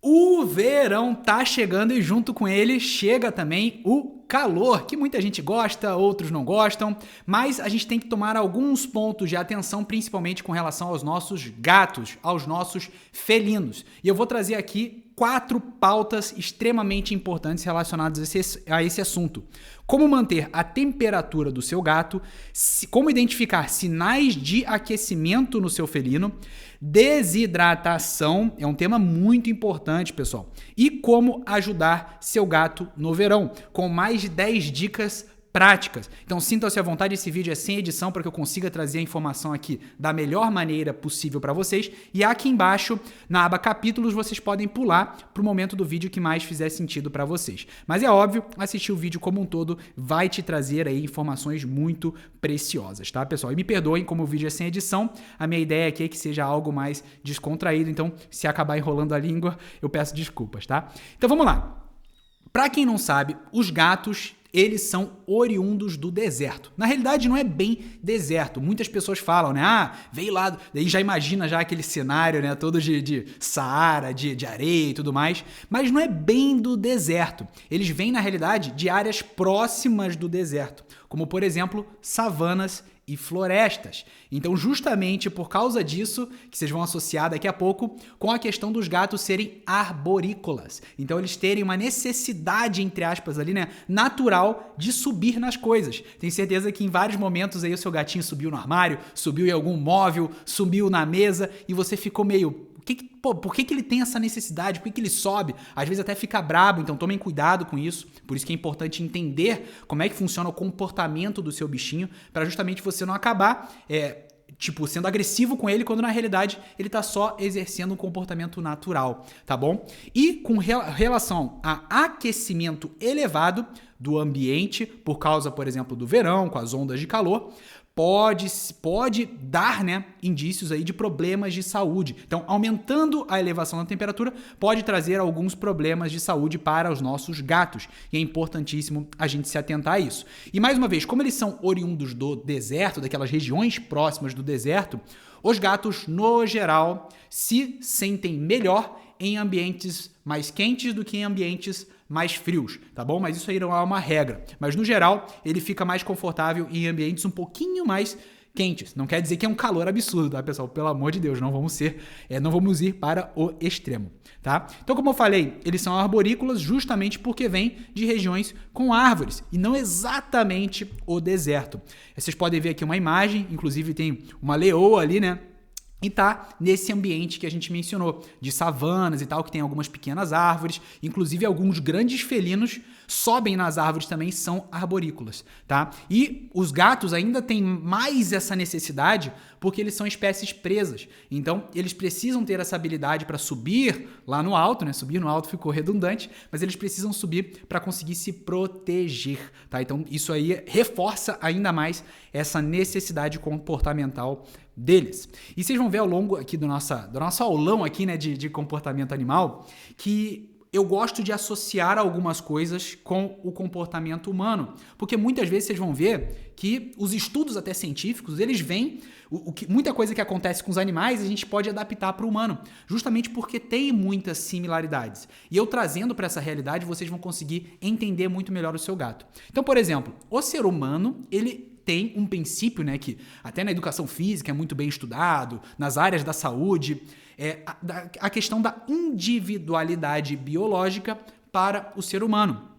O verão tá chegando e junto com ele chega também o calor, que muita gente gosta, outros não gostam, mas a gente tem que tomar alguns pontos de atenção, principalmente com relação aos nossos gatos, aos nossos felinos. E eu vou trazer aqui 4 pautas extremamente importantes relacionadas a esse assunto. Como manter a temperatura do seu gato, como identificar sinais de aquecimento no seu felino, desidratação, é um tema muito importante, pessoal, e como ajudar seu gato no verão, com mais de 10 dicas práticas. Então sintam-se à vontade, esse vídeo é sem edição para que eu consiga trazer a informação aqui da melhor maneira possível para vocês. E aqui embaixo, na aba capítulos, vocês podem pular para o momento do vídeo que mais fizer sentido para vocês. Mas é óbvio, assistir o vídeo como um todo vai te trazer aí informações muito preciosas, tá, pessoal? E me perdoem, como o vídeo é sem edição, a minha ideia aqui é que seja algo mais descontraído, então se acabar enrolando a língua, eu peço desculpas, tá? Então vamos lá. Para quem não sabe, os gatos eles são oriundos do deserto. Na realidade, não é bem deserto. Muitas pessoas falam, né? Ah, veio lá, daí já imagina já aquele cenário, né? Todo de Saara, de areia e tudo mais. Mas não é bem do deserto. Eles vêm, na realidade, de áreas próximas do deserto, como, por exemplo, savanas e florestas. Então, justamente por causa disso, que vocês vão associar daqui a pouco, com a questão dos gatos serem arborícolas. Então, eles terem uma necessidade, entre aspas, ali, né, natural de subir nas coisas. Tenho certeza que em vários momentos aí o seu gatinho subiu no armário, subiu em algum móvel, subiu na mesa e você ficou meio... Por que ele tem essa necessidade? Por que ele sobe? Às vezes até fica brabo, então tomem cuidado com isso. Por isso que é importante entender como é que funciona o comportamento do seu bichinho, para justamente você não acabar sendo agressivo com ele, quando na realidade ele tá só exercendo um comportamento natural, tá bom? E com relação a aquecimento elevado do ambiente, por causa, por exemplo, do verão, com as ondas de calor, pode dar, né, indícios aí de problemas de saúde. Então, aumentando a elevação da temperatura, pode trazer alguns problemas de saúde para os nossos gatos. E é importantíssimo a gente se atentar a isso. E mais uma vez, como eles são oriundos do deserto, daquelas regiões próximas do deserto, os gatos, no geral, se sentem melhor em ambientes mais quentes do que em ambientes mais frios, tá bom? Mas isso aí não é uma regra. Mas no geral, ele fica mais confortável em ambientes um pouquinho mais quentes. Não quer dizer que é um calor absurdo, tá, pessoal? Pelo amor de Deus, não vamos ir para o extremo, tá? Então, como eu falei, eles são arborícolas justamente porque vêm de regiões com árvores e não exatamente o deserto. Vocês podem ver aqui uma imagem, inclusive tem uma leoa ali, né? E tá nesse ambiente que a gente mencionou, de savanas e tal, que tem algumas pequenas árvores, inclusive alguns grandes felinos sobem nas árvores também, são arborícolas, tá? E os gatos ainda têm mais essa necessidade porque eles são espécies presas. Então, eles precisam ter essa habilidade para subir lá no alto, né? Subir no alto ficou redundante, mas eles precisam subir para conseguir se proteger, tá? Então, isso aí reforça ainda mais essa necessidade comportamental deles. E vocês vão ver ao longo aqui do nosso aulão aqui, né, de comportamento animal, que eu gosto de associar algumas coisas com o comportamento humano, porque muitas vezes vocês vão ver que os estudos até científicos, eles vêm, muita coisa que acontece com os animais a gente pode adaptar para o humano, justamente porque tem muitas similaridades. E eu trazendo para essa realidade, vocês vão conseguir entender muito melhor o seu gato. Então, por exemplo, o ser humano, ele tem um princípio, né, que até na educação física é muito bem estudado, nas áreas da saúde, a questão da individualidade biológica para o ser humano.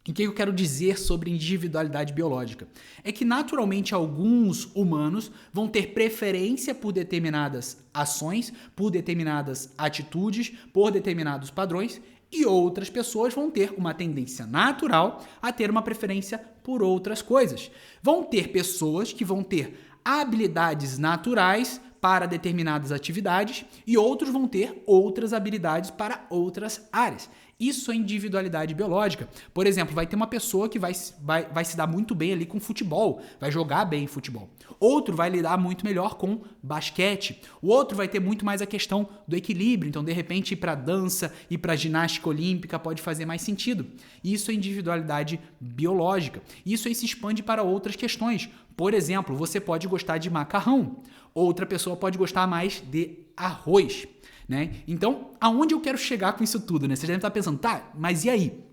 E o que eu quero dizer sobre individualidade biológica? É que naturalmente alguns humanos vão ter preferência por determinadas ações, por determinadas atitudes, por determinados padrões, e outras pessoas vão ter uma tendência natural a ter uma preferência por outras coisas. Vão ter pessoas que vão ter habilidades naturais para determinadas atividades e outros vão ter outras habilidades para outras áreas. Isso é individualidade biológica. Por exemplo, vai ter uma pessoa que vai se dar muito bem ali com futebol, vai jogar bem futebol. Outro vai lidar muito melhor com basquete. O outro vai ter muito mais a questão do equilíbrio. Então, de repente, ir para dança, ir para ginástica olímpica pode fazer mais sentido. Isso é individualidade biológica. Isso aí se expande para outras questões. Por exemplo, você pode gostar de macarrão. Outra pessoa pode gostar mais de arroz. né? Então, aonde eu quero chegar com isso tudo, né? Vocês devem estar pensando, tá, mas e aí?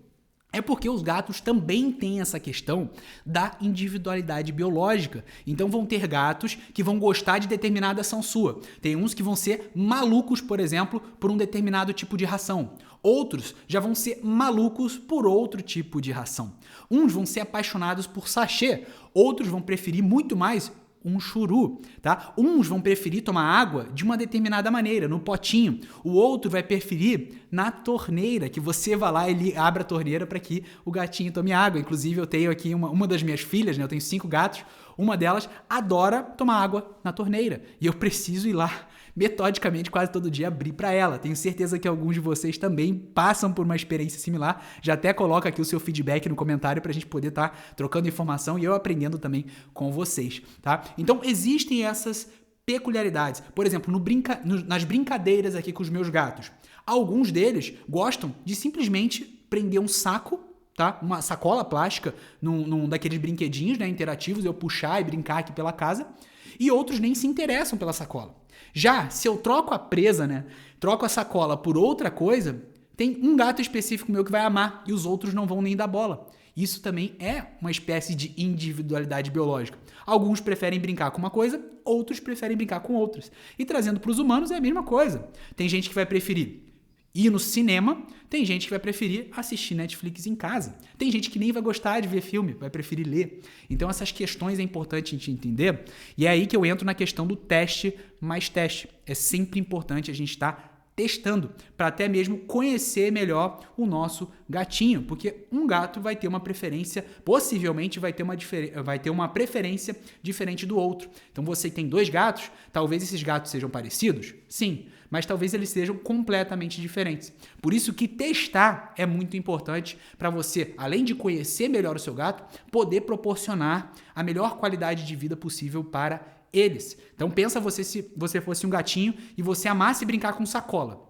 É porque os gatos também têm essa questão da individualidade biológica. Então vão ter gatos que vão gostar de determinada ação sua. Tem uns que vão ser malucos, por exemplo, por um determinado tipo de ração. Outros já vão ser malucos por outro tipo de ração. Uns vão ser apaixonados por sachê, outros vão preferir muito mais um churu, tá? Uns vão preferir tomar água de uma determinada maneira, no potinho. O outro vai preferir na torneira, que você vá lá e ele abre a torneira para que o gatinho tome água. Inclusive, eu tenho aqui uma das minhas filhas, né? Eu tenho 5 gatos. Uma delas adora tomar água na torneira. E eu preciso ir lá metodicamente quase todo dia abrir para ela. Tenho certeza que alguns de vocês também passam por uma experiência similar. Já até coloca aqui o seu feedback no comentário para a gente poder estar trocando informação e eu aprendendo também com vocês, tá? Então existem essas peculiaridades. Por exemplo, nas brincadeiras aqui com os meus gatos, alguns deles gostam de simplesmente prender um saco, tá? Uma sacola plástica num daqueles brinquedinhos, né, interativos, eu puxar e brincar aqui pela casa, e outros nem se interessam pela sacola. Já, se eu troco a presa, né, troco a sacola por outra coisa, tem um gato específico meu que vai amar e os outros não vão nem dar bola. Isso também é uma espécie de individualidade biológica. Alguns preferem brincar com uma coisa, outros preferem brincar com outras. E trazendo para os humanos é a mesma coisa. Tem gente que vai preferir ir no cinema, tem gente que vai preferir assistir Netflix em casa. Tem gente que nem vai gostar de ver filme, vai preferir ler. Então essas questões é importante a gente entender. E é aí que eu entro na questão do teste mais teste. É sempre importante a gente estar testando, para até mesmo conhecer melhor o nosso gatinho, porque um gato vai ter uma preferência, possivelmente vai ter uma preferência diferente do outro. Então você tem 2 gatos, talvez esses gatos sejam parecidos? Sim, mas talvez eles sejam completamente diferentes. Por isso que testar é muito importante para você, além de conhecer melhor o seu gato, poder proporcionar a melhor qualidade de vida possível para eles. Então pensa você se você fosse um gatinho e você amasse brincar com sacola,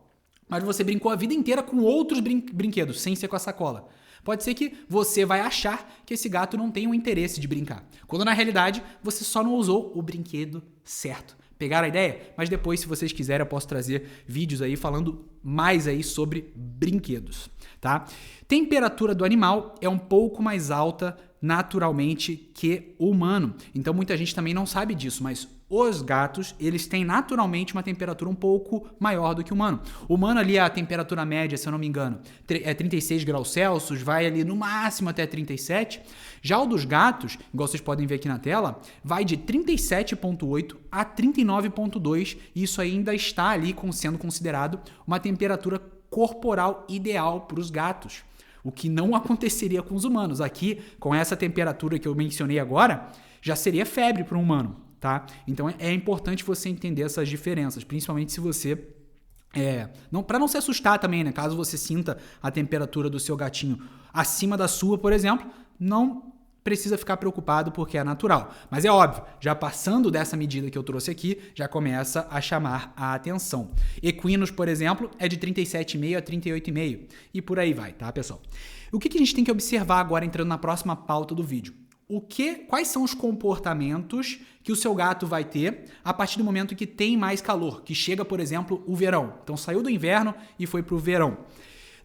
mas você brincou a vida inteira com outros brinquedos, sem ser com a sacola. Pode ser que você vai achar que esse gato não tem o interesse de brincar, quando na realidade você só não usou o brinquedo certo. Pegaram a ideia? Mas depois, se vocês quiserem, eu posso trazer vídeos aí falando mais aí sobre brinquedos, tá? Temperatura do animal é um pouco mais alta naturalmente que o humano. Então muita gente também não sabe disso, mas os gatos, eles têm naturalmente uma temperatura um pouco maior do que o humano. O humano ali, a temperatura média, se eu não me engano, é 36 graus Celsius, vai ali no máximo até 37. Já o dos gatos, igual vocês podem ver aqui na tela, vai de 37,8 a 39,2 e isso ainda está ali sendo considerado uma temperatura corporal ideal para os gatos. O que não aconteceria com os humanos. Aqui, com essa temperatura que eu mencionei agora, já seria febre para um humano, tá? Então é importante você entender essas diferenças, principalmente se você para não se assustar também, né? Caso você sinta a temperatura do seu gatinho acima da sua, por exemplo, não precisa ficar preocupado porque é natural. Mas é óbvio, já passando dessa medida que eu trouxe aqui, já começa a chamar a atenção. Equinos, por exemplo, é de 37,5 a 38,5 e por aí vai, tá, pessoal? O que a gente tem que observar agora, entrando na próxima pauta do vídeo? Quais são os comportamentos que o seu gato vai ter a partir do momento que tem mais calor, que chega, por exemplo, o verão. Então saiu do inverno e foi para o verão.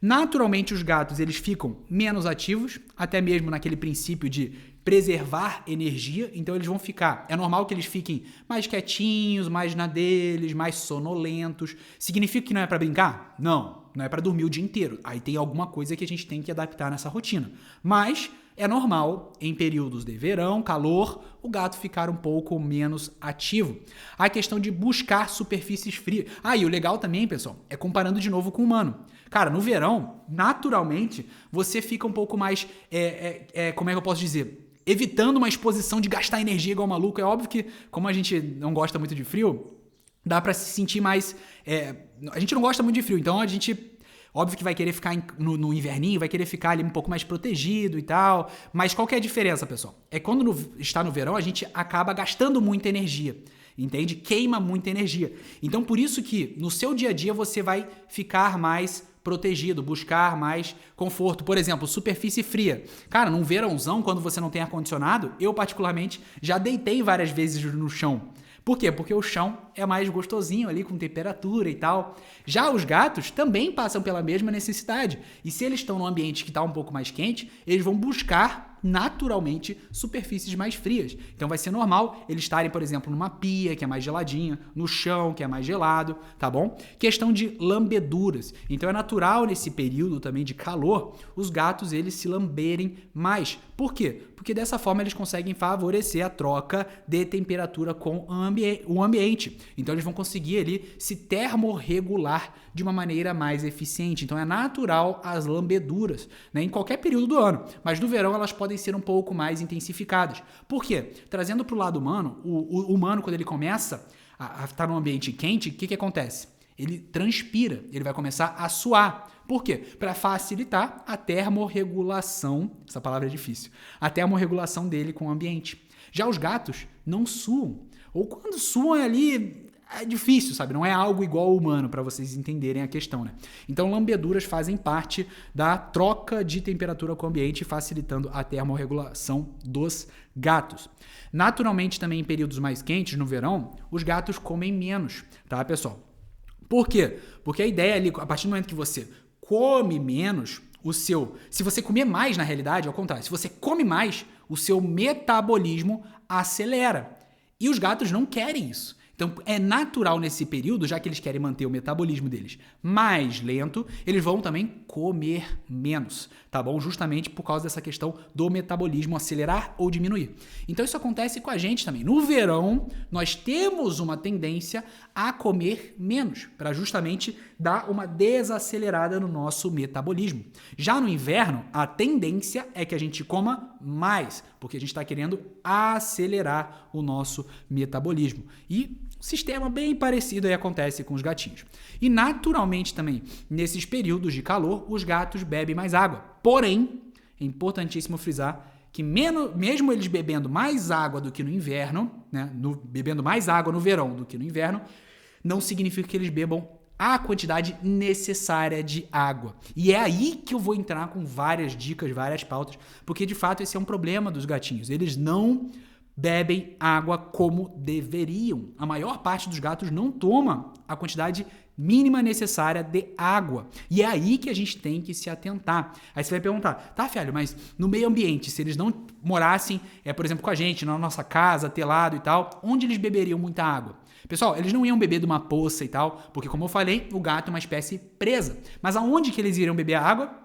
Naturalmente, os gatos eles ficam menos ativos, até mesmo naquele princípio de preservar energia, então eles vão ficar. É normal que eles fiquem mais quietinhos, mais na deles, mais sonolentos. Significa que não é para brincar? Não, não é para dormir o dia inteiro. Aí tem alguma coisa que a gente tem que adaptar nessa rotina. Mas é normal, em períodos de verão, calor, o gato ficar um pouco menos ativo. A questão de buscar superfícies frias. E o legal também, pessoal, é comparando de novo com o humano. Cara, no verão, naturalmente, você fica um pouco mais, como é que eu posso dizer? Evitando uma exposição de gastar energia igual maluco. É óbvio que, como a gente não gosta muito de frio, dá pra se sentir mais... a gente não gosta muito de frio, então a gente... Óbvio que vai querer ficar no inverninho, vai querer ficar ali um pouco mais protegido e tal. Mas qual que é a diferença, pessoal? É quando está no verão, a gente acaba gastando muita energia. Entende? Queima muita energia. Então, por isso que no seu dia a dia você vai ficar mais protegido, buscar mais conforto. Por exemplo, superfície fria. Cara, num verãozão, quando você não tem ar-condicionado, eu particularmente já deitei várias vezes no chão. Por quê? Porque o chão é mais gostosinho ali, com temperatura e tal. Já os gatos também passam pela mesma necessidade. E se eles estão num ambiente que está um pouco mais quente, eles vão buscar naturalmente superfícies mais frias. Então vai ser normal eles estarem, por exemplo, numa pia que é mais geladinha, no chão que é mais gelado, tá bom? Questão de lambeduras. Então é natural nesse período também de calor, os gatos eles se lamberem mais. Por quê? Porque dessa forma eles conseguem favorecer a troca de temperatura com o ambiente. Então eles vão conseguir ali se termorregular de uma maneira mais eficiente. Então é natural as lambeduras, né, em qualquer período do ano. Mas no verão elas podem ser um pouco mais intensificadas. Por quê? Trazendo para o lado humano, o humano quando ele começa a estar num ambiente quente, o que acontece? Ele transpira, ele vai começar a suar. Por quê? Para facilitar a termorregulação, essa palavra é difícil, a termorregulação dele com o ambiente. Já os gatos não suam, ou quando suam ali é difícil, sabe? Não é algo igual ao humano, para vocês entenderem a questão, né? Então, lambeduras fazem parte da troca de temperatura com o ambiente, facilitando a termorregulação dos gatos. Naturalmente, também em períodos mais quentes, no verão, os gatos comem menos, tá, pessoal? Por quê? Porque a ideia ali, a partir do momento que você come menos, se você comer mais, na realidade, ao contrário, se você come mais, o seu metabolismo acelera. E os gatos não querem isso. Então, é natural nesse período, já que eles querem manter o metabolismo deles mais lento, eles vão também comer menos, tá bom? Justamente por causa dessa questão do metabolismo acelerar ou diminuir. Então, isso acontece com a gente também. No verão, nós temos uma tendência a comer menos, para justamente dar uma desacelerada no nosso metabolismo. Já no inverno, a tendência é que a gente coma mais, porque a gente está querendo acelerar o nosso metabolismo. E sistema bem parecido aí acontece com os gatinhos. E naturalmente também, nesses períodos de calor, os gatos bebem mais água. Porém, é importantíssimo frisar que mesmo eles bebendo mais água do que no inverno, né, bebendo mais água no verão do que no inverno, não significa que eles bebam a quantidade necessária de água. E é aí que eu vou entrar com várias dicas, várias pautas, porque de fato esse é um problema dos gatinhos. Eles não bebem água como deveriam. A maior parte dos gatos não toma a quantidade mínima necessária de água. E é aí que a gente tem que se atentar. Aí você vai perguntar, tá, Fialho, mas no meio ambiente, se eles não morassem, por exemplo, com a gente, na nossa casa, telado e tal, onde eles beberiam muita água? Pessoal, eles não iam beber de uma poça e tal, porque como eu falei, o gato é uma espécie presa. Mas aonde que eles iriam beber a água?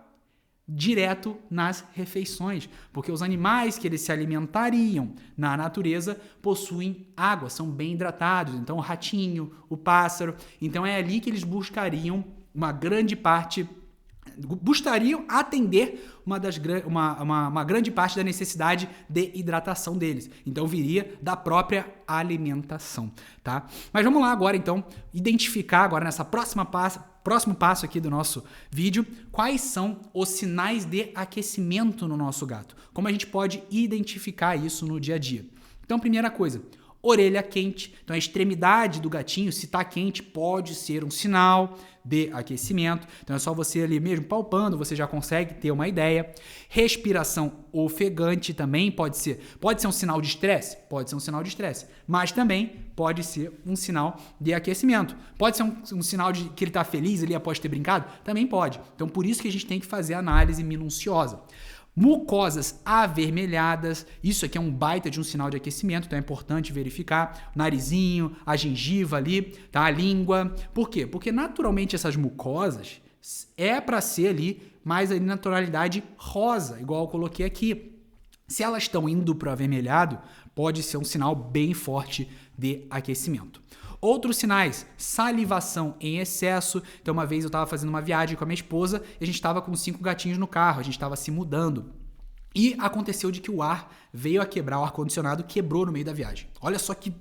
Direto nas refeições, porque os animais que eles se alimentariam na natureza possuem água, são bem hidratados. Então o ratinho, o pássaro, então é ali que eles buscariam atender uma grande parte da necessidade de hidratação deles. Então viria da própria alimentação, tá? Mas vamos lá agora então identificar agora nessa próximo passo aqui do nosso vídeo, quais são os sinais de aquecimento no nosso gato. Como a gente pode identificar isso no dia a dia. Então, primeira coisa, orelha quente. Então, a extremidade do gatinho, se está quente, pode ser um sinal de aquecimento. Então, é só você ali mesmo palpando, você já consegue ter uma ideia. Respiração ofegante também pode ser um sinal de estresse? Pode ser um sinal de estresse, mas também pode ser um sinal de aquecimento. Pode ser um sinal de que ele está feliz ali após ter brincado? Também pode. Então, por isso que a gente tem que fazer análise minuciosa. Mucosas avermelhadas, isso aqui é um baita de um sinal de aquecimento, então é importante verificar. O narizinho, a gengiva ali, tá? A língua. Por quê? Porque naturalmente essas mucosas é para ser ali mais ali na tonalidade rosa, igual eu coloquei aqui. Se elas estão indo para o avermelhado, pode ser um sinal bem forte de aquecimento. Outros sinais, salivação em excesso. Então, uma vez eu estava fazendo uma viagem com a minha esposa e a gente estava com 5 gatinhos no carro, a gente estava se mudando. E aconteceu de que o ar veio a quebrar, o ar-condicionado quebrou no meio da viagem. Olha só que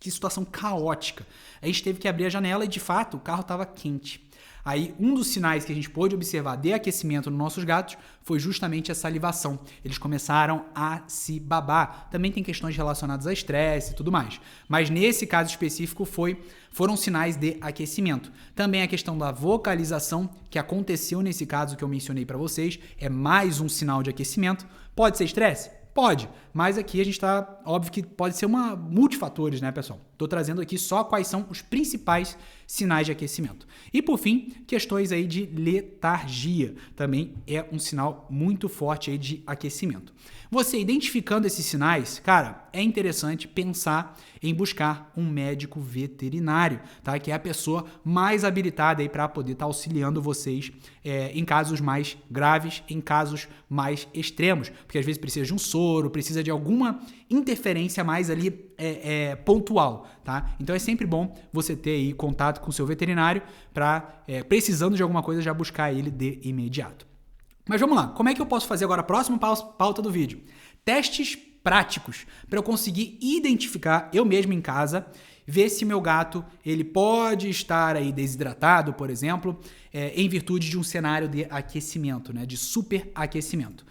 situação caótica. A gente teve que abrir a janela e, de fato, o carro estava quente. Aí, um dos sinais que a gente pôde observar de aquecimento nos nossos gatos foi justamente a salivação. Eles começaram a se babar. Também tem questões relacionadas a estresse e tudo mais. Mas nesse caso específico foram sinais de aquecimento. Também a questão da vocalização, que aconteceu nesse caso que eu mencionei para vocês, é mais um sinal de aquecimento. Pode ser estresse? Pode, mas aqui a gente está, óbvio que pode ser uma multifatores, né, pessoal? Estou trazendo aqui só quais são os principais sinais de aquecimento. E por fim, questões aí de letargia, também é um sinal muito forte aí de aquecimento. Você identificando esses sinais, cara, é interessante pensar em buscar um médico veterinário, tá? Que é a pessoa mais habilitada aí para poder estar auxiliando vocês em casos mais graves, em casos mais extremos, porque às vezes precisa de um soro, precisa de alguma interferência mais ali pontual, tá? Então é sempre bom você ter aí contato com o seu veterinário para, precisando de alguma coisa, já buscar ele de imediato. Mas vamos lá, como é que eu posso fazer agora a próxima pauta do vídeo? Testes práticos para eu conseguir identificar eu mesmo em casa, ver se meu gato ele pode estar aí desidratado, por exemplo, em virtude de um cenário de aquecimento, né, de superaquecimento.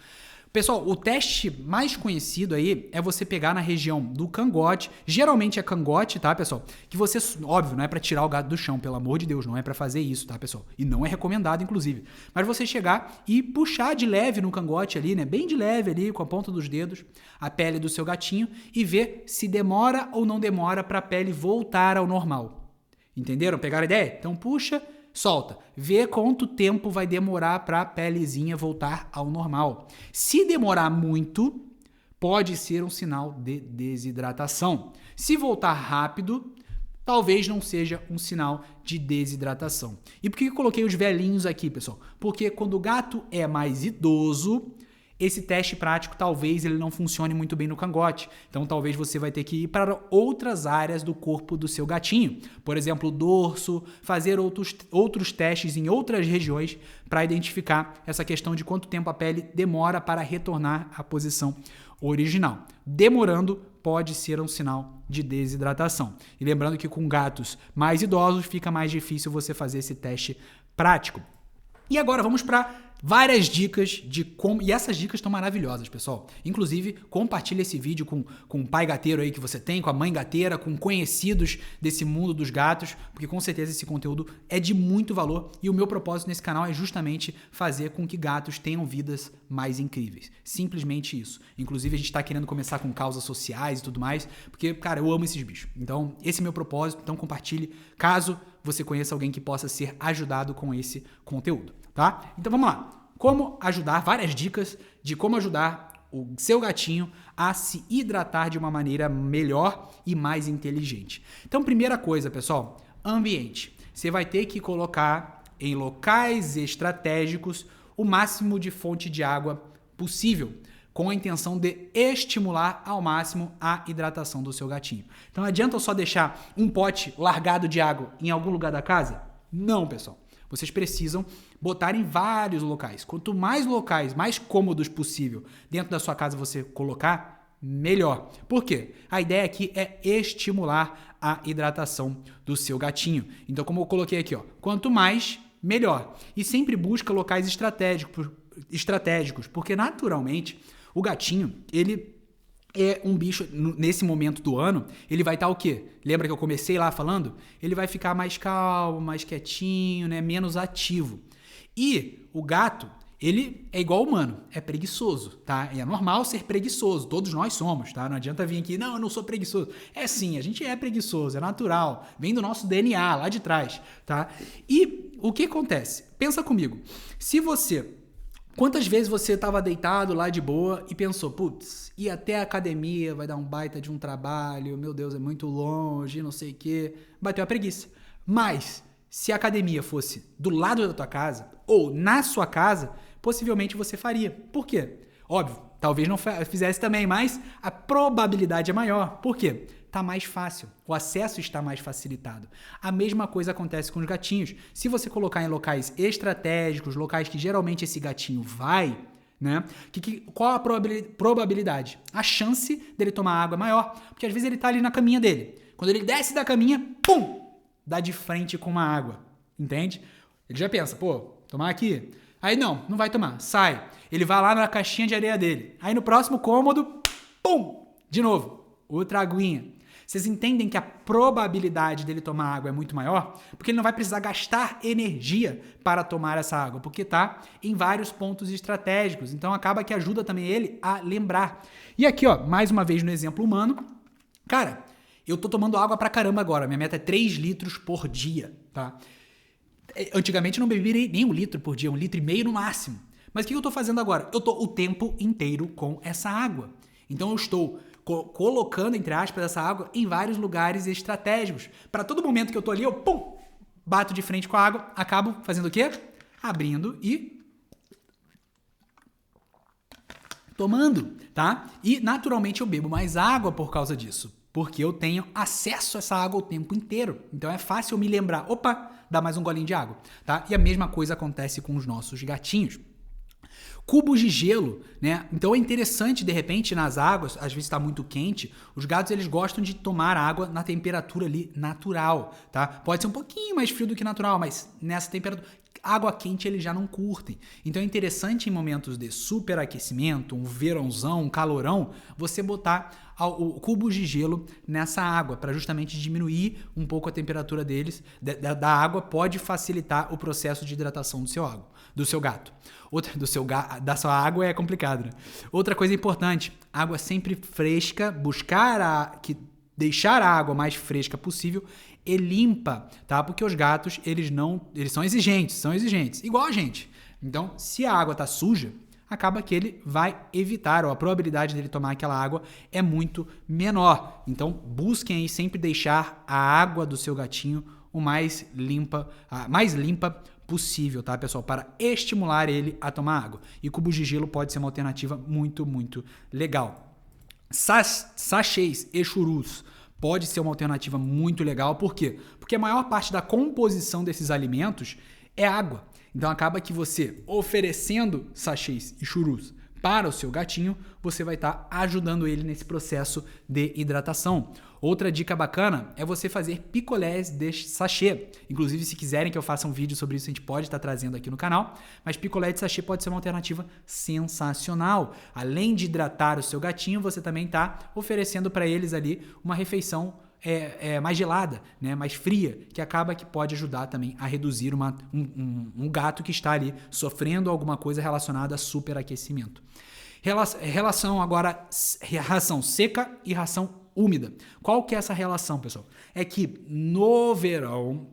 Pessoal, o teste mais conhecido aí é você pegar na região do cangote, geralmente é cangote, tá, pessoal? Que você, óbvio, não é para tirar o gato do chão, pelo amor de Deus, não é para fazer isso, tá, pessoal? E não é recomendado, inclusive. Mas você chegar e puxar de leve no cangote ali, né, bem de leve ali, com a ponta dos dedos, a pele do seu gatinho e ver se demora ou não demora para a pele voltar ao normal. Entenderam? Pegaram a ideia? Então puxa, solta. Vê quanto tempo vai demorar para a pelezinha voltar ao normal. Se demorar muito, pode ser um sinal de desidratação. Se voltar rápido, talvez não seja um sinal de desidratação. E por que eu coloquei os velhinhos aqui, pessoal? Porque quando o gato é mais idoso, esse teste prático talvez ele não funcione muito bem no cangote. Então talvez você vai ter que ir para outras áreas do corpo do seu gatinho. Por exemplo, o dorso, fazer outros testes em outras regiões para identificar essa questão de quanto tempo a pele demora para retornar à posição original. Demorando pode ser um sinal de desidratação. E lembrando que com gatos mais idosos fica mais difícil você fazer esse teste prático. E agora vamos para várias dicas de como... E essas dicas estão maravilhosas, pessoal. Inclusive, compartilhe esse vídeo com o pai gateiro aí que você tem, com a mãe gateira, com conhecidos desse mundo dos gatos, porque com certeza esse conteúdo é de muito valor e o meu propósito nesse canal é justamente fazer com que gatos tenham vidas mais incríveis. Simplesmente isso. Inclusive, a gente está querendo começar com causas sociais e tudo mais, porque, cara, eu amo esses bichos. Então, esse é meu propósito. Então, compartilhe caso você conheça alguém que possa ser ajudado com esse conteúdo. Tá? Então vamos lá. Como ajudar, várias dicas de como ajudar o seu gatinho a se hidratar de uma maneira melhor e mais inteligente. Então, primeira coisa, pessoal, ambiente. Você vai ter que colocar em locais estratégicos o máximo de fonte de água possível, com a intenção de estimular ao máximo a hidratação do seu gatinho. Então, adianta só deixar um pote largado de água em algum lugar da casa? Não, pessoal. Vocês precisam botar em vários locais. Quanto mais locais, mais cômodos possível dentro da sua casa você colocar, melhor. Por quê? A ideia aqui é estimular a hidratação do seu gatinho. Então, como eu coloquei aqui, ó, quanto mais, melhor. E sempre busca locais estratégicos, porque naturalmente o gatinho, ele é um bicho, nesse momento do ano, ele vai estar o quê? Lembra que eu comecei lá falando? Ele vai ficar mais calmo, mais quietinho, né? Menos ativo. E o gato, ele é igual ao humano, é preguiçoso, tá? E é normal ser preguiçoso, todos nós somos, tá? Não adianta vir aqui, não, eu não sou preguiçoso. É sim, a gente é preguiçoso, é natural, vem do nosso DNA lá de trás, tá? E o que acontece? Pensa comigo, quantas vezes você estava deitado lá de boa e pensou, putz, ir até a academia vai dar um baita de um trabalho, meu Deus, é muito longe, não sei o quê, bateu a preguiça. Mas, se a academia fosse do lado da tua casa ou na sua casa, possivelmente você faria. Por quê? Óbvio, talvez não fizesse também, mas a probabilidade é maior. Por quê? Tá mais fácil, o acesso está mais facilitado. A mesma coisa acontece com os gatinhos. Se você colocar em locais estratégicos, locais que geralmente esse gatinho vai, né? Qual a probabilidade? A chance dele tomar água é maior, porque às vezes ele tá ali na caminha dele. Quando ele desce da caminha, pum, dá de frente com uma água, entende? Ele já pensa, pô, tomar aqui. Aí não vai tomar, sai. Ele vai lá na caixinha de areia dele. Aí no próximo cômodo, pum, de novo, outra aguinha. Vocês entendem que a probabilidade dele tomar água é muito maior? Porque ele não vai precisar gastar energia para tomar essa água, porque está em vários pontos estratégicos. Então acaba que ajuda também ele a lembrar. E aqui, ó, mais uma vez no exemplo humano, cara, eu tô tomando água pra caramba agora. Minha meta é 3 litros por dia, tá? Antigamente eu não bebia nem 1 litro por dia, 1,5 litros no máximo. Mas o que eu tô fazendo agora? Eu tô o tempo inteiro com essa água. Então eu estou colocando, entre aspas, essa água em vários lugares estratégicos. Para todo momento que eu tô ali, eu pum, bato de frente com a água, acabo fazendo o quê? Abrindo e tomando, tá? E naturalmente eu bebo mais água por causa disso, porque eu tenho acesso a essa água o tempo inteiro. Então é fácil eu me lembrar, opa, dá mais um golinho de água, tá? E a mesma coisa acontece com os nossos gatinhos. Cubos de gelo, né? Então é interessante, de repente, nas águas, às vezes está muito quente, os gatos eles gostam de tomar água na temperatura ali natural, tá? Pode ser um pouquinho mais frio do que natural, mas nessa temperatura, água quente eles já não curtem. Então é interessante em momentos de superaquecimento, um verãozão, um calorão, você botar o cubo de gelo nessa água para justamente diminuir um pouco a temperatura deles, da água, pode facilitar o processo de hidratação do seu gato. Da sua água é complicado, né? Outra coisa importante, água sempre fresca, deixar a água mais fresca possível e limpa, tá? Porque os gatos, eles são exigentes, igual a gente. Então, se a água tá suja, acaba que ele vai evitar, ou a probabilidade dele tomar aquela água é muito menor. Então, busquem aí sempre deixar a água do seu gatinho o mais limpa possível, tá, pessoal? Para estimular ele a tomar água. E cubos de gelo pode ser uma alternativa muito, muito legal. Sachês e churus pode ser uma alternativa muito legal. Por quê? Porque a maior parte da composição desses alimentos é água. Então acaba que você, oferecendo sachês e churus para o seu gatinho, você vai estar ajudando ele nesse processo de hidratação. Outra dica bacana é você fazer picolés de sachê. Inclusive, se quiserem que eu faça um vídeo sobre isso, a gente pode estar trazendo aqui no canal. Mas picolé de sachê pode ser uma alternativa sensacional. Além de hidratar o seu gatinho, você também está oferecendo para eles ali uma refeição mais gelada, né, mais fria, que acaba que pode ajudar também a reduzir um gato que está ali sofrendo alguma coisa relacionada a superaquecimento. Relação agora, ração seca e ração úmida. Qual que é essa relação, pessoal? É que no verão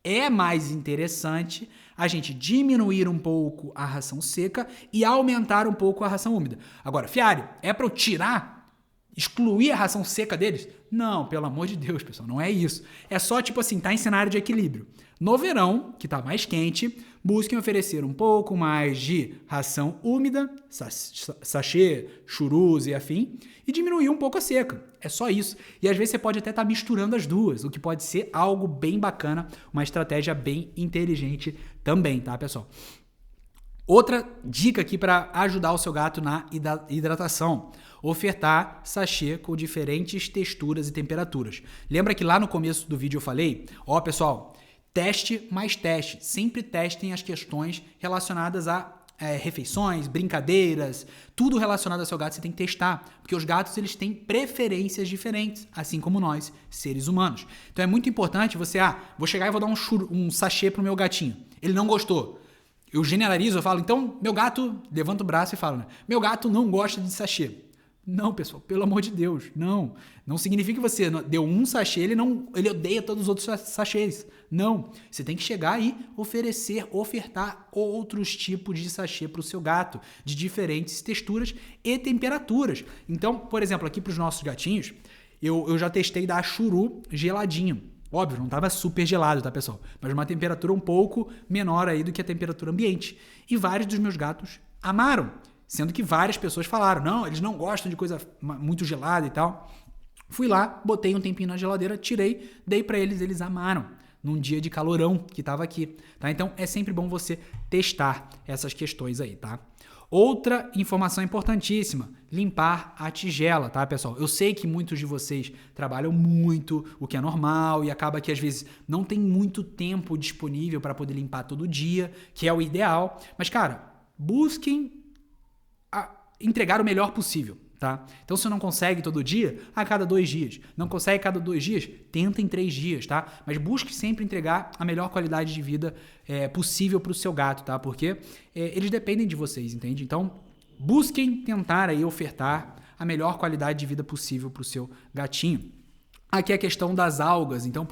é mais interessante a gente diminuir um pouco a ração seca e aumentar um pouco a ração úmida. Agora, Fiário, é para eu excluir a ração seca deles? Não, pelo amor de Deus, pessoal, não é isso. É só, tipo assim, tá em cenário de equilíbrio. No verão, que tá mais quente, busquem oferecer um pouco mais de ração úmida, sachê, churus e afim, e diminuir um pouco a seca. É só isso. E às vezes você pode até estar misturando as duas, o que pode ser algo bem bacana, uma estratégia bem inteligente também, tá, pessoal? Outra dica aqui para ajudar o seu gato na hidratação: ofertar sachê com diferentes texturas e temperaturas. Lembra que lá no começo do vídeo eu falei, pessoal, teste mais teste. Sempre testem as questões relacionadas a refeições, brincadeiras, tudo relacionado ao seu gato você tem que testar, porque os gatos eles têm preferências diferentes, assim como nós, seres humanos. Então é muito importante você, vou chegar e vou dar um sachê pro meu gatinho. Ele não gostou. Eu generalizo, eu falo, então, meu gato, levanta o braço e fala, né? Meu gato não gosta de sachê. Não, pessoal, pelo amor de Deus, não. Não significa que você deu um sachê, ele odeia todos os outros sachês. Não, você tem que chegar e ofertar outros tipos de sachê para o seu gato, de diferentes texturas e temperaturas. Então, por exemplo, aqui para os nossos gatinhos, eu já testei dar churu geladinho. Óbvio, não estava super gelado, tá, pessoal? Mas uma temperatura um pouco menor aí do que a temperatura ambiente. E vários dos meus gatos amaram. Sendo que várias pessoas falaram, não, eles não gostam de coisa muito gelada e tal. Fui lá, botei um tempinho na geladeira, tirei, dei pra eles amaram. Num dia de calorão que tava aqui, tá? Então é sempre bom você testar essas questões aí, tá? Outra informação importantíssima, limpar a tigela, tá, pessoal? Eu sei que muitos de vocês trabalham muito, o que é normal, e acaba que às vezes não tem muito tempo disponível para poder limpar todo dia, que é o ideal. Mas, cara, busquem entregar o melhor possível, tá? Então, se não consegue todo dia, a cada 2 dias. Não consegue a cada 2 dias, tenta em 3 dias, tá? Mas busque sempre entregar a melhor qualidade de vida possível para o seu gato, tá? Porque eles dependem de vocês, entende? Então, busquem tentar aí ofertar a melhor qualidade de vida possível para o seu gatinho. Aqui é a questão das algas. Então,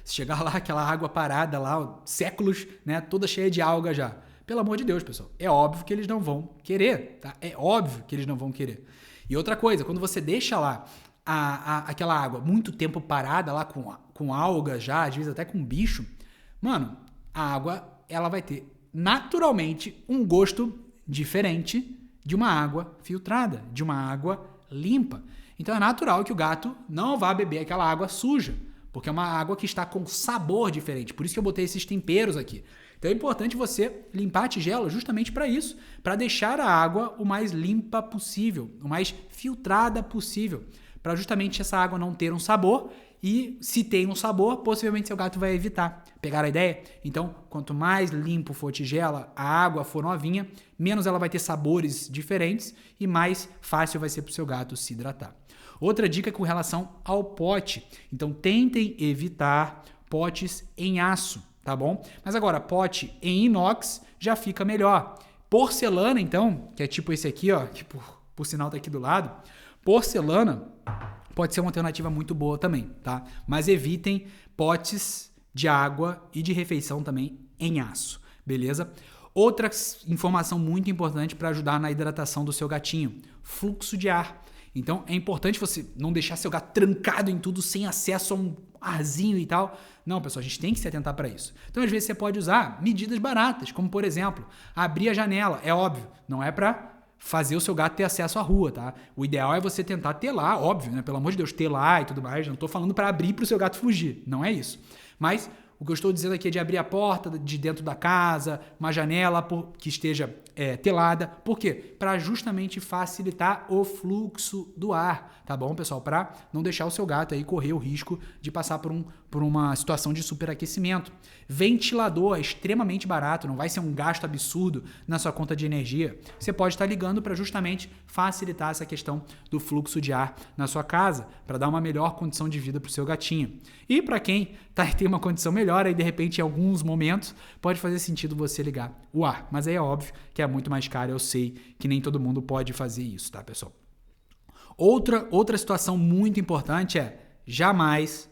se chegar lá, aquela água parada lá, séculos, né, toda cheia de alga já. Pelo amor de Deus, pessoal, é óbvio que eles não vão querer, tá? É óbvio que eles não vão querer. E outra coisa, quando você deixa lá aquela água muito tempo parada lá com alga já, às vezes até com bicho, mano, a água, ela vai ter naturalmente um gosto diferente de uma água filtrada, de uma água limpa. Então é natural que o gato não vá beber aquela água suja, porque é uma água que está com sabor diferente. Por isso que eu botei esses temperos aqui. Então é importante você limpar a tigela justamente para isso, para deixar a água o mais limpa possível, o mais filtrada possível, para justamente essa água não ter um sabor. E se tem um sabor, possivelmente seu gato vai evitar. Pegaram a ideia? Então, quanto mais limpo for a tigela, a água for novinha, menos ela vai ter sabores diferentes e mais fácil vai ser para o seu gato se hidratar. Outra dica é com relação ao pote. Então, tentem evitar potes em aço, tá bom? Mas agora, pote em inox já fica melhor. Porcelana, então, que é tipo esse aqui, ó, que por sinal tá aqui do lado. Porcelana pode ser uma alternativa muito boa também, tá? Mas evitem potes de água e de refeição também em aço, beleza? Outra informação muito importante para ajudar na hidratação do seu gatinho, fluxo de ar. Então é importante você não deixar seu gato trancado em tudo, sem acesso a um arzinho e tal. Não, pessoal, a gente tem que se atentar para isso. Então às vezes você pode usar medidas baratas, como por exemplo, abrir a janela. É óbvio, não é para fazer o seu gato ter acesso à rua, tá? O ideal é você tentar telar, óbvio, né? Pelo amor de Deus, telar e tudo mais. Não tô falando para abrir para o seu gato fugir, não é isso. Mas o que eu estou dizendo aqui é de abrir a porta de dentro da casa, uma janela que esteja telada. Por quê? Para justamente facilitar o fluxo do ar, tá bom, pessoal? Para não deixar o seu gato aí correr o risco de passar por uma situação de superaquecimento. Ventilador é extremamente barato, não vai ser um gasto absurdo na sua conta de energia. Você pode estar ligando para justamente facilitar essa questão do fluxo de ar na sua casa, para dar uma melhor condição de vida para o seu gatinho. E para quem tem uma condição melhor, aí de repente em alguns momentos pode fazer sentido você ligar o ar. Mas aí é óbvio que é muito mais caro, eu sei que nem todo mundo pode fazer isso, tá, pessoal? Outra situação muito importante é jamais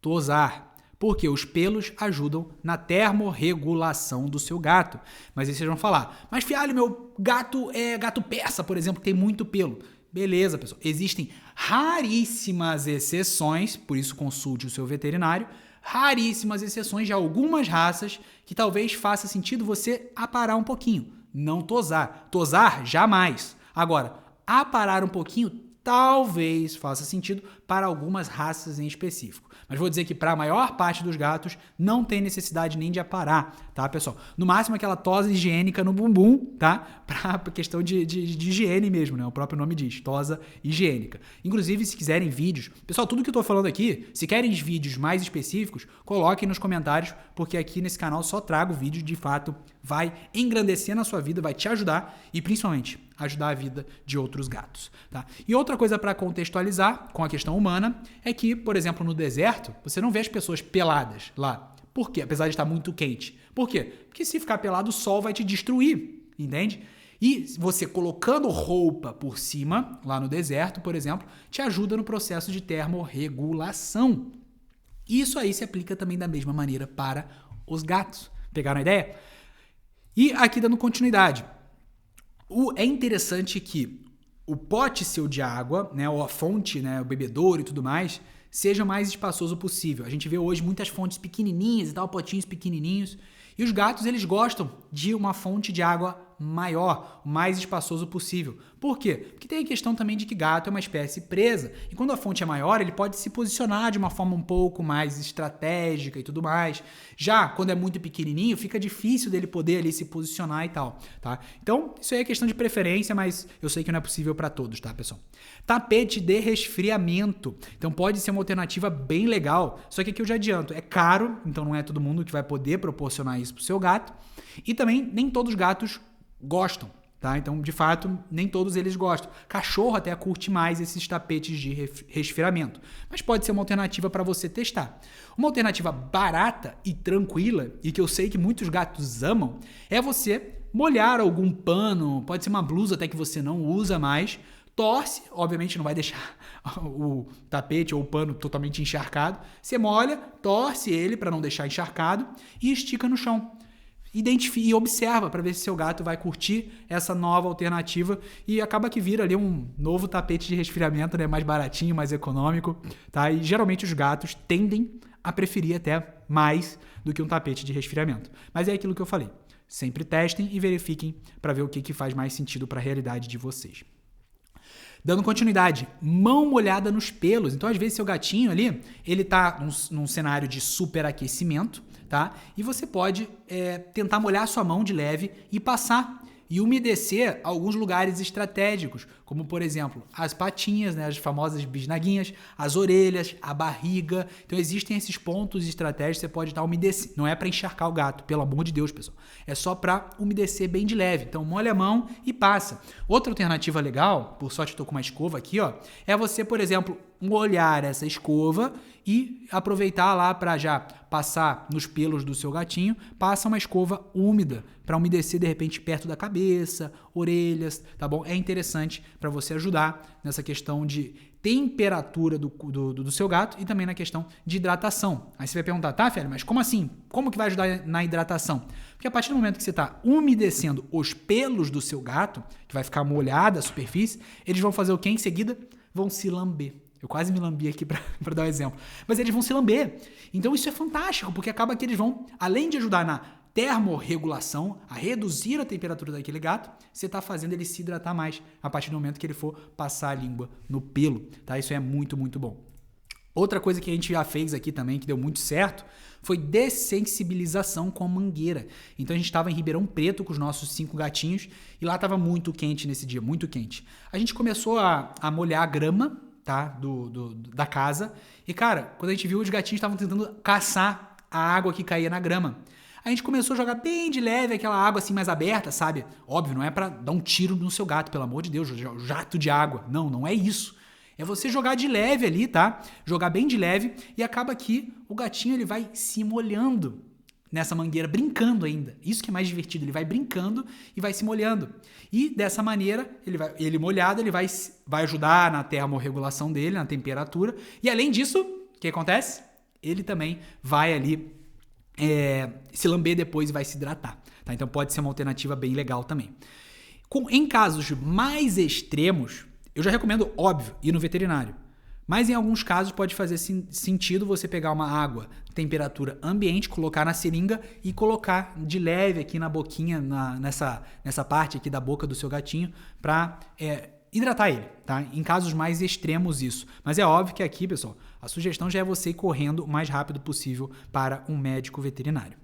tosar, porque os pelos ajudam na termorregulação do seu gato. Mas aí vocês vão falar, mas Fialho, meu gato é gato persa, por exemplo, que tem muito pelo. Beleza, pessoal. Existem raríssimas exceções, por isso consulte o seu veterinário, raríssimas exceções de algumas raças que talvez faça sentido você aparar um pouquinho. Não tosar. Tosar, jamais. Agora, aparar um pouquinho, talvez faça sentido para algumas raças em específico. Mas vou dizer que para a maior parte dos gatos não tem necessidade nem de aparar, tá, pessoal? No máximo aquela tosa higiênica no bumbum, tá? Para questão de higiene mesmo, né? O próprio nome diz, tosa higiênica. Inclusive, se quiserem vídeos... Pessoal, tudo que eu tô falando aqui, se querem vídeos mais específicos, coloquem nos comentários, porque aqui nesse canal só trago vídeo de fato, vai engrandecer na sua vida, vai te ajudar e principalmente ajudar a vida de outros gatos, tá? E outra coisa para contextualizar com a questão humana é que, por exemplo, no deserto, você não vê as pessoas peladas lá. Por quê? Apesar de estar muito quente. Por quê? Porque se ficar pelado, o sol vai te destruir, entende? E você colocando roupa por cima, lá no deserto, por exemplo, te ajuda no processo de termorregulação. Isso aí se aplica também da mesma maneira para os gatos. Pegaram a ideia? E aqui dando continuidade. É interessante que o pote seu de água, né, ou a fonte, né, o bebedouro e tudo mais, seja o mais espaçoso possível. A gente vê hoje muitas fontes pequenininhas e tal, potinhos pequenininhos. E os gatos, eles gostam de uma fonte de água maior, o mais espaçoso possível. Por quê? Porque tem a questão também de que gato é uma espécie presa. E quando a fonte é maior, ele pode se posicionar de uma forma um pouco mais estratégica e tudo mais. Já quando é muito pequenininho, fica difícil dele poder ali se posicionar e tal, tá? Então, isso aí é questão de preferência, mas eu sei que não é possível para todos, tá, pessoal? Tapete de resfriamento. Então, pode ser uma alternativa bem legal. Só que aqui eu já adianto, é caro, então não é todo mundo que vai poder proporcionar isso pro seu gato. E também nem todos os gatos gostam. Tá? Então, de fato, nem todos eles gostam. Cachorro até curte mais esses tapetes de resfriamento, mas pode ser uma alternativa para você testar. Uma alternativa barata e tranquila, e que eu sei que muitos gatos amam, é você molhar algum pano, pode ser uma blusa até que você não usa mais, torce, obviamente não vai deixar o tapete ou o pano totalmente encharcado, você molha, torce ele para não deixar encharcado e estica no chão. Identifique e observa para ver se seu gato vai curtir essa nova alternativa e acaba que vira ali um novo tapete de resfriamento, né? Mais baratinho, mais econômico, tá? E geralmente os gatos tendem a preferir até mais do que um tapete de resfriamento. Mas é aquilo que eu falei. Sempre testem e verifiquem para ver o que faz mais sentido para a realidade de vocês. Dando continuidade, mão molhada nos pelos. Então, às vezes, seu gatinho ali, ele tá num cenário de superaquecimento, tá? E você pode tentar molhar sua mão de leve e passar e umedecer alguns lugares estratégicos, como, por exemplo, as patinhas, né, as famosas bisnaguinhas, as orelhas, a barriga. Então, existem esses pontos estratégicos que você pode estar umedecendo. Não é para encharcar o gato, pelo amor de Deus, pessoal. É só para umedecer bem de leve. Então, molha a mão e passa. Outra alternativa legal, por sorte eu estou com uma escova aqui, ó, é você, por exemplo, molhar essa escova e aproveitar lá para já passar nos pelos do seu gatinho, passa uma escova úmida para umedecer de repente perto da cabeça, orelhas, tá bom? É interessante para você ajudar nessa questão de temperatura do seu gato e também na questão de hidratação. Aí você vai perguntar, tá, Félio, mas como assim? Como que vai ajudar na hidratação? Porque a partir do momento que você está umedecendo os pelos do seu gato, que vai ficar molhada a superfície, eles vão fazer o quê em seguida? Vão se lamber. Eu quase me lambi aqui para dar um exemplo. Mas eles vão se lamber. Então isso é fantástico, porque acaba que eles vão, além de ajudar na termorregulação, a reduzir a temperatura daquele gato, você está fazendo ele se hidratar mais a partir do momento que ele for passar a língua no pelo. Tá? Isso é muito, muito bom. Outra coisa que a gente já fez aqui também, que deu muito certo, foi dessensibilização com mangueira. Então a gente estava em Ribeirão Preto com os nossos 5 gatinhos e lá estava muito quente nesse dia, muito quente. A gente começou a molhar a grama, tá, da casa. E, cara, quando a gente viu, os gatinhos estavam tentando caçar a água que caía na grama. A gente começou a jogar bem de leve aquela água assim mais aberta, sabe? Óbvio, não é pra dar um tiro no seu gato, pelo amor de Deus, jato de água. Não, não é isso. É você jogar de leve ali, tá? Jogar bem de leve e acaba que o gatinho ele vai se molhando nessa mangueira, brincando ainda. Isso que é mais divertido, ele vai brincando e vai se molhando. E dessa maneira, ele molhado, ele vai ajudar na termorregulação dele, na temperatura. E além disso, o que acontece? Ele também vai ali se lamber depois e vai se hidratar. Tá? Então pode ser uma alternativa bem legal também. Em casos mais extremos, eu já recomendo, óbvio, ir no veterinário. Mas em alguns casos pode fazer sentido você pegar uma água temperatura ambiente, colocar na seringa e colocar de leve aqui na boquinha, nessa parte aqui da boca do seu gatinho, para hidratar ele, tá? Em casos mais extremos isso. Mas é óbvio que aqui, pessoal, a sugestão já é você ir correndo o mais rápido possível para um médico veterinário.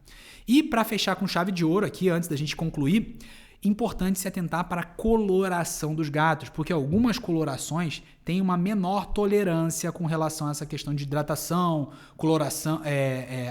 E para fechar com chave de ouro aqui, antes da gente concluir, importante se atentar para a coloração dos gatos, porque algumas colorações têm uma menor tolerância com relação a essa questão de hidratação, coloração,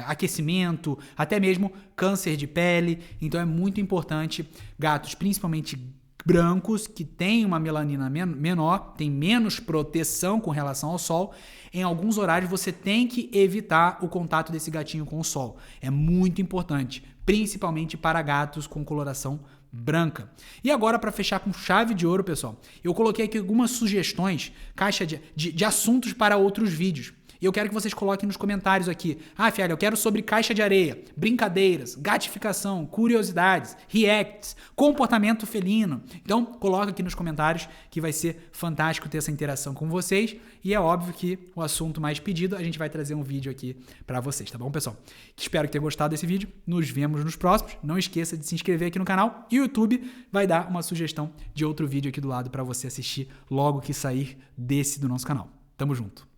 aquecimento, até mesmo câncer de pele. Então é muito importante gatos, principalmente brancos, que têm uma melanina menor, têm menos proteção com relação ao sol. Em alguns horários você tem que evitar o contato desse gatinho com o sol. É muito importante, principalmente para gatos com coloração branca. E agora, para fechar com chave de ouro, pessoal, eu coloquei aqui algumas sugestões, caixa de assuntos para outros vídeos. E eu quero que vocês coloquem nos comentários aqui. Ah, Félio, eu quero sobre caixa de areia, brincadeiras, gatificação, curiosidades, reacts, comportamento felino. Então, coloca aqui nos comentários que vai ser fantástico ter essa interação com vocês. E é óbvio que o assunto mais pedido, a gente vai trazer um vídeo aqui para vocês, tá bom, pessoal? Espero que tenham gostado desse vídeo. Nos vemos nos próximos. Não esqueça de se inscrever aqui no canal. E o YouTube vai dar uma sugestão de outro vídeo aqui do lado para você assistir logo que sair desse do nosso canal. Tamo junto!